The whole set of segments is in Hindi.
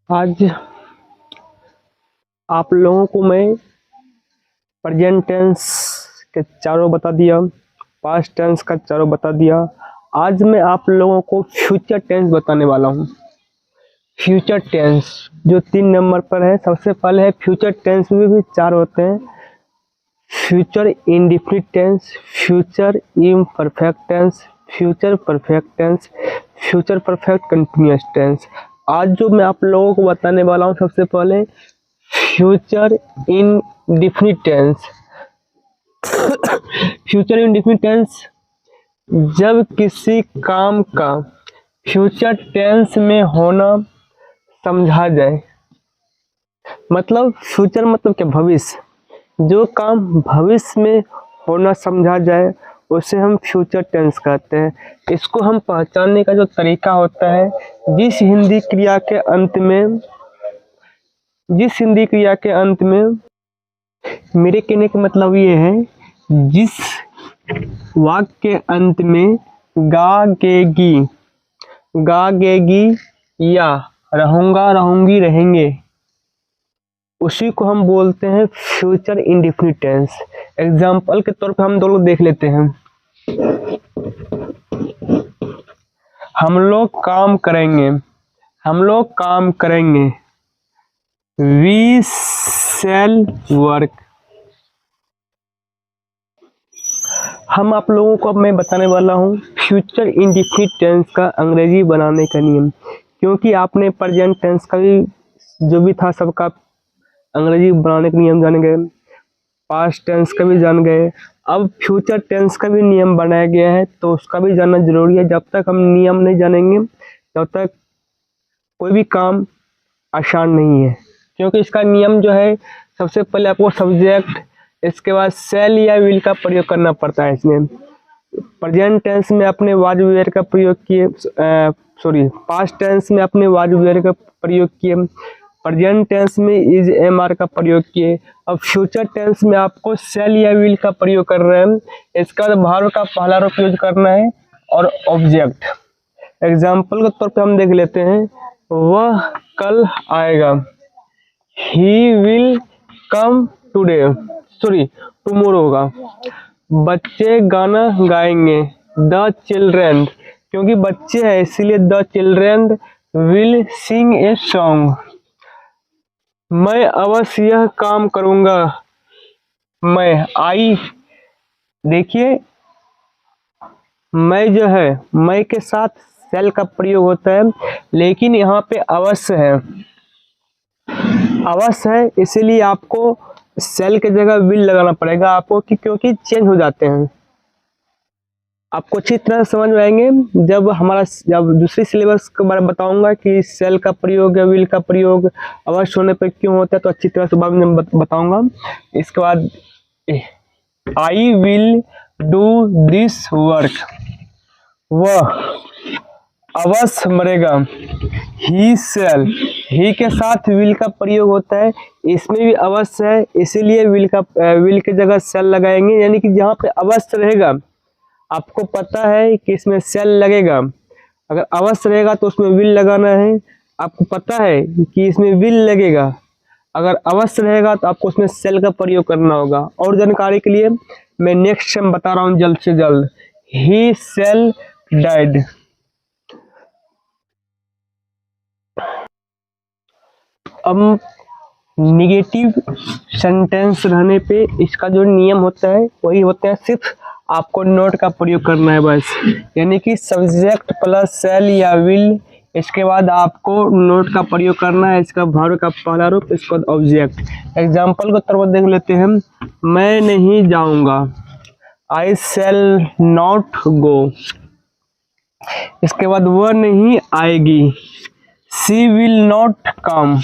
आज आप लोगों को मैं प्रेजेंट टेंस के चारों बता दिया, पास्ट टेंस का चारों बता दिया। आज मैं आप लोगों को फ्यूचर टेंस बताने वाला हूँ। फ्यूचर टेंस जो 3 नंबर पर है, सबसे पहले है फ्यूचर टेंस में भी 4 होते हैं। Future indefinite tense, future imperfect tense, future perfect tense, future perfect continuous tense. आज जो मैं आप लोगों को बताने वाला हूँ, सबसे पहले future indefinite tense. Future indefinite tense जब किसी काम का फ्यूचर टेंस में होना समझा जाए, मतलब फ्यूचर मतलब क्या, भविष्य। जो काम भविष्य में होना समझा जाए उसे हम फ्यूचर टेंस कहते हैं। इसको हम पहचानने का जो तरीका होता है, जिस हिंदी क्रिया के अंत में मेरे कहने का मतलब ये है, जिस वाक्य के अंत में गागेगी या रहूंगा, रहूंगी, रहेंगे, उसी को हम बोलते हैं फ्यूचर इंडेफिनिट टेंस। एग्जाम्पल के तौर पे हम दोनों देख लेते हैं। हम लोग काम करेंगे, वी शैल वर्क। हम आप लोगों को अब मैं बताने वाला हूँ फ्यूचर इंडेफिनिट टेंस का अंग्रेजी बनाने का नियम, क्योंकि आपने प्रेजेंट टेंस का भी जो भी था सबका अंग्रेजी बनाने का नियम जान गए, पास्ट टेंस का भी जान गए, अब फ्यूचर टेंस का भी नियम बनाया गया है, तो उसका भी जानना जरूरी है। जब तक हम नियम नहीं जानेंगे तब तक कोई भी काम आसान नहीं है, क्योंकि इसका नियम जो है, सबसे पहले आपको सब्जेक्ट, इसके बाद शैल या विल का प्रयोग करना पड़ता है। इसमें प्रेजेंट टेंस में अपने वाज वेयर का प्रयोग किए, पास्ट टेंस में अपने वाज वेयर का प्रयोग किए, प्रेजेंट टेंस में इज एम आर का प्रयोग किए। अब फ्यूचर टेंस में आपको शैल या विल का प्रयोग कर रहे हैं। इसका वर्ब का पहला रूप यूज करना है और ऑब्जेक्ट। एग्जाम्पल के तौर पे हम देख लेते हैं, वह कल आएगा, ही विल कम टुमारो होगा। बच्चे गाना गाएंगे, द चिल्ड्रेन, क्योंकि बच्चे हैं इसलिए the children will sing a song. मैं अवश्य यह काम करूंगा, देखिए मैं जो है, मैं के साथ शैल का प्रयोग होता है, लेकिन यहाँ पे अवश्य है, इसीलिए आपको शैल के जगह विल लगाना पड़ेगा आपको, क्योंकि चेंज हो जाते हैं। आपको अच्छी तरह समझ में आएंगे जब दूसरी सिलेबस के बारे में बताऊंगा कि शैल का प्रयोग या विल का प्रयोग अवश्य होने पर क्यों होता है, तो अच्छी तरह से बाद में बताऊंगा। इसके बाद I will do this work, वह अवश्य मरेगा, ही शैल, ही के साथ विल का प्रयोग होता है, इसमें भी अवश्य है, इसीलिए विल के जगह शैल लगाएंगे। यानी कि जहाँ पे अवश्य रहेगा, आपको पता है कि इसमें शैल लगेगा, अगर अवश्य रहेगा तो उसमें विल लगाना है। आपको पता है कि इसमें विल लगेगा, अगर अवश्य रहेगा तो आपको उसमें शैल का प्रयोग करना होगा। और जानकारी के लिए मैं नेक्स्ट टाइम बता रहा हूँ जल्द से जल्द, ही शैल डाइड। अब निगेटिव सेंटेंस रहने पे इसका जो नियम होता है वही होता है, सिर्फ आपको नोट का प्रयोग करना है बस। यानी कि सब्जेक्ट प्लस शैल या विल, इसके बाद आपको नोट का प्रयोग करना है, इसका वर्ब का पहला रूप, इसके बाद ऑब्जेक्ट। एग्जाम्पल को तरफ देख लेते हैं, मैं नहीं जाऊंगा, आई शैल नॉट गो। इसके बाद वह नहीं आएगी, शी विल नॉट कम।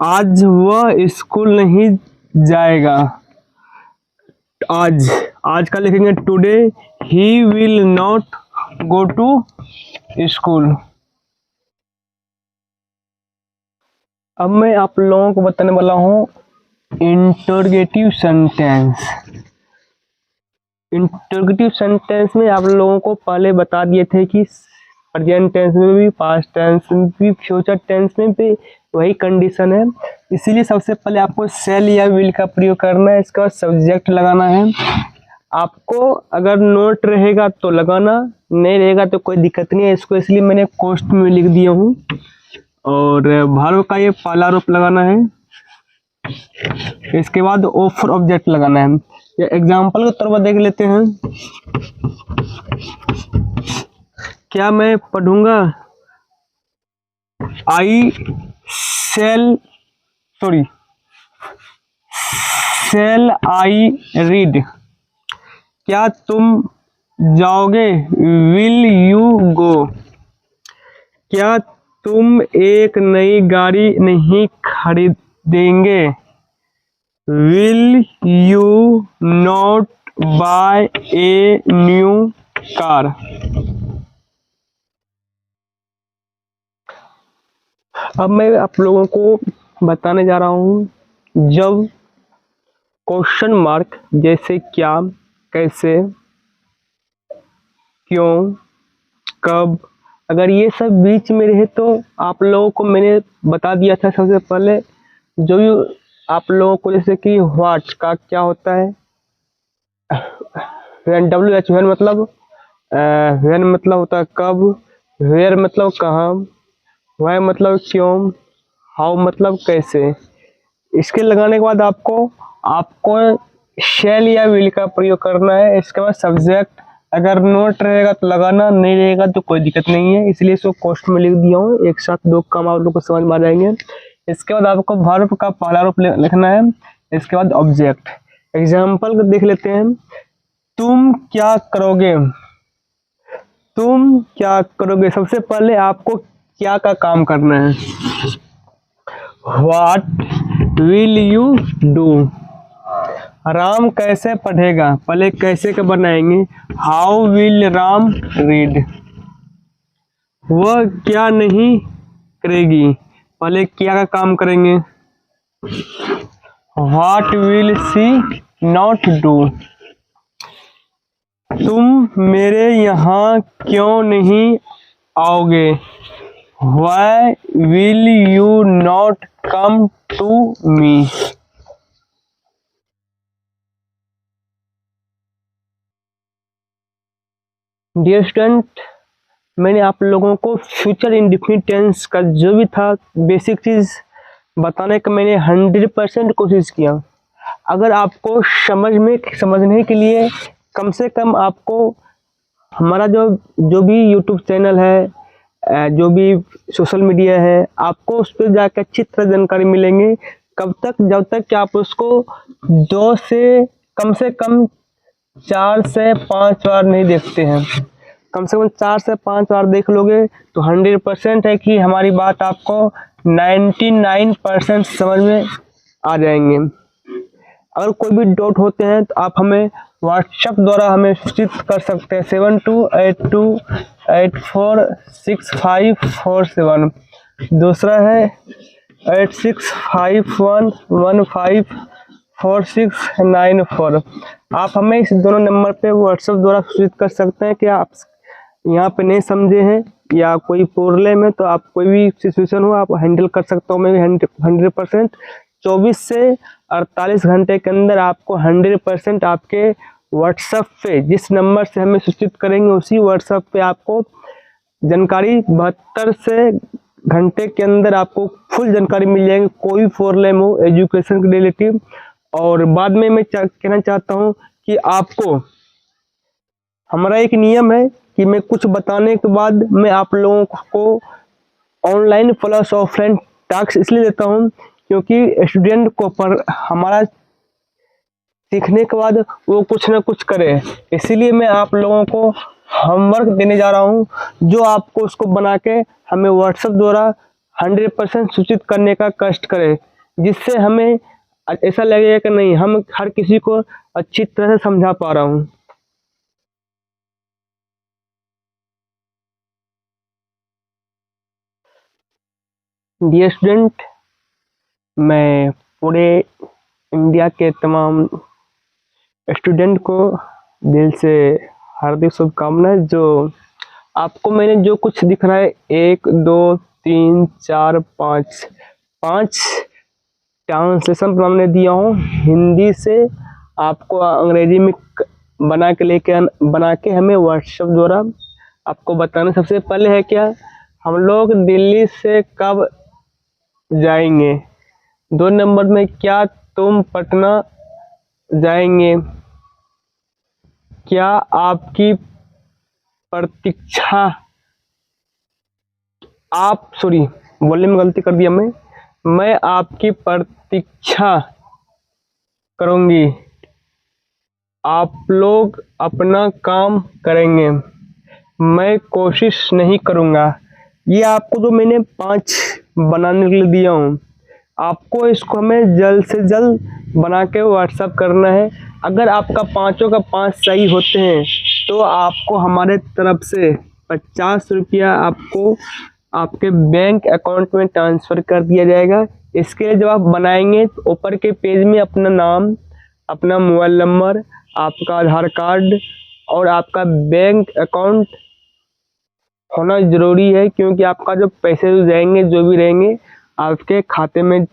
आज वह स्कूल नहीं जाएगा, आज का लिखेंगे today he will not go to school. अब मैं आप लोगों को बताने वाला हूँ इंटरोगेटिव सेंटेंस। इंटरोगेटिव सेंटेंस में आप लोगों को पहले बता दिए थे कि प्रेजेंट टेंस में भी, पास्ट टेंस में भी, फ्यूचर टेंस में भी वही कंडीशन है। इसीलिए सबसे पहले आपको शैल या विल का प्रयोग करना है, इसका सब्जेक्ट लगाना है। आपको अगर नोट रहेगा तो लगाना, नहीं रहेगा तो कोई दिक्कत नहीं है। इसको इसलिए मैंने कोष्ठ में लिख दिया हूँ। और भार्ब का ये पहला रूप लगाना है। इसके बाद ओ फॉर ऑब्जेक्ट लगाना है। ये एग्जाम्पल के तौर पर देख लेते हैं। क्या मैं पढ़ूंगा? I shall I read. क्या तुम जाओगे? Will you go. क्या तुम एक नई गाड़ी नहीं खरीदेंगे? Will you not buy a new car. अब मैं आप लोगों को बताने जा रहा हूँ, जब क्वेश्चन मार्क जैसे क्या, कैसे, क्यों, कब, अगर ये सब बीच में रहे तो आप लोगों को मैंने बता दिया था सबसे पहले। जो भी आप लोगों को, जैसे कि व्हाट का क्या होता है, WH मतलब व्हेन मतलब होता है कब, वेयर मतलब कहाँ, वाई मतलब क्यों, हाउ मतलब कैसे। इसके लगाने के बाद आपको शैल या विल का प्रयोग करना है। इसके बाद सब्जेक्ट, अगर नोट रहेगा तो लगाना, नहीं रहेगा तो कोई दिक्कत नहीं है। इसलिए इसको कोष्ठ में लिख दिया हूँ, एक साथ दो काम आप लोग को समझ में आ जाएंगे। इसके बाद आपको वर्ब का पहला रूप लिखना है। इसके बाद ऑब्जेक्ट। एग्जाम्पल देख लेते हैं। तुम क्या करोगे? तुम क्या करोगे, सबसे पहले आपको क्या का काम करना है। What will you do. Ram कैसे पढ़ेगा, पहले कैसे का बनाएंगे। How will Ram read. वह क्या नहीं करेगी, पहले क्या का काम करेंगे। What will see not do. तुम मेरे यहाँ क्यों नहीं आओगे। Why will you not come to me? Dear student, मैंने आप लोगों को फ्यूचर इंडेफिनिट टेंस का जो भी था बेसिक चीज़ बताने का मैंने 100% कोशिश किया। अगर आपको समझने के लिए कम से कम आपको हमारा जो भी यूट्यूब चैनल है, जो भी सोशल मीडिया है, आपको उस पर जाकर अच्छी तरह जानकारी मिलेंगे। कब तक? जब तक कि आप उसको 2 से कम 4 से 5 बार नहीं देखते हैं। कम से कम 4 से 5 बार देख लोगे तो 100% है कि हमारी बात आपको 99% समझ में आ जाएंगे। अगर कोई भी डाउट होते हैं तो आप हमें व्हाट्सएप द्वारा हमें सूचित कर सकते हैं 7282846547। दूसरा है 8651154694। आप हमें इस दोनों नंबर पे व्हाट्सएप द्वारा सूचित कर सकते हैं कि आप यहाँ पे नहीं समझे हैं या कोई प्रॉब्लम है, तो आप कोई भी सिचुएशन हो आप हैंडल कर सकते हो। मैं भी 100% 24 से 48 घंटे के अंदर आपको 100% आपके व्हाट्सएप पे जिस नंबर से हमें सूचित करेंगे उसी व्हाट्सएप पे आपको जानकारी 72 से घंटे के अंदर आपको फुल जानकारी मिल जाएगी। कोई प्रॉब्लम हो एजुकेशन के रिलेटिव। और बाद में मैं कहना चाहता हूँ कि आपको हमारा एक नियम है कि मैं कुछ बताने के बाद मैं आप लोगों को ऑनलाइन प्लस ऑफलाइन टास्क इसलिए देता हूँ क्योंकि स्टूडेंट को हमारा सीखने के बाद वो कुछ ना कुछ करे। इसीलिए मैं आप लोगों को होमवर्क देने जा रहा हूँ, जो आपको उसको बना के हमें व्हाट्सएप द्वारा 100% सूचित करने का कष्ट करें, जिससे हमें ऐसा लगेगा कि नहीं हम हर किसी को अच्छी तरह से समझा पा रहा हूँ। डियर स्टूडेंट, मैं पूरे इंडिया के तमाम स्टूडेंट को दिल से हार्दिक शुभकामनाएं जो आपको मैंने जो कुछ दिख रहा है 1 2 3 4 5 5 ट्रांसलेशन हमने दिया हूँ हिंदी से आपको अंग्रेजी में बना के हमें व्हाट्सएप द्वारा आपको बताना। सबसे पहले है क्या, हम लोग दिल्ली से कब जाएंगे। 2 नंबर में क्या तुम पटना जाएंगे। क्या आपकी प्रतीक्षा बोलने में गलती कर दिया मैं आपकी प्रतीक्षा करूंगी। आप लोग अपना काम करेंगे, मैं कोशिश नहीं करूंगा। ये आपको जो मैंने 5 बनाने के लिए दिया हूँ, आपको इसको हमें जल्द से जल्द बना के व्हाट्सएप करना है। अगर आपका 5 का 5 सही होते हैं तो आपको हमारे तरफ से 50 रुपया आपको आपके बैंक अकाउंट में ट्रांसफ़र कर दिया जाएगा। इसके लिए जब आप बनाएंगे तो ऊपर के पेज में अपना नाम, अपना मोबाइल नंबर, आपका आधार कार्ड और आपका बैंक अकाउंट होना ज़रूरी है, क्योंकि आपका जो पैसे जाएंगे जो भी रहेंगे आपके खाते में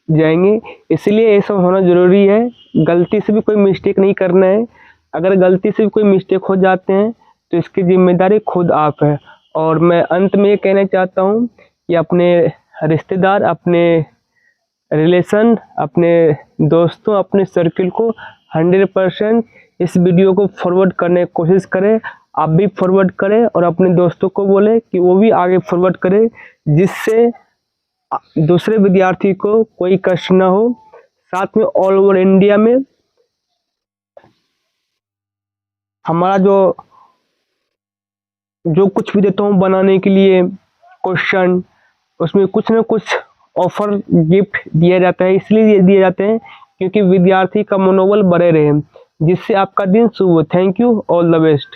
जाएंगे, इसलिए ये सब होना ज़रूरी है। गलती से भी कोई मिस्टेक नहीं करना है। अगर गलती से भी कोई मिस्टेक हो जाते हैं तो इसकी जिम्मेदारी खुद आप है। और मैं अंत में ये कहना चाहता हूँ कि अपने रिश्तेदार, अपने रिलेशन, अपने दोस्तों, अपने सर्किल को 100% इस वीडियो को फॉरवर्ड करने की कोशिश करें। आप भी फॉरवर्ड करें और अपने दोस्तों को बोलें कि वो भी आगे फॉरवर्ड करें, जिससे दूसरे विद्यार्थी को कोई कष्ट ना हो। साथ में ऑल ओवर इंडिया में हमारा जो कुछ भी देता हूँ बनाने के लिए क्वेश्चन, उसमें कुछ ना कुछ ऑफर गिफ्ट दिया जाता है। इसलिए दिए जाते हैं क्योंकि विद्यार्थी का मनोबल बढ़े रहे, जिससे आपका दिन शुभ हो। Thank you, all the best.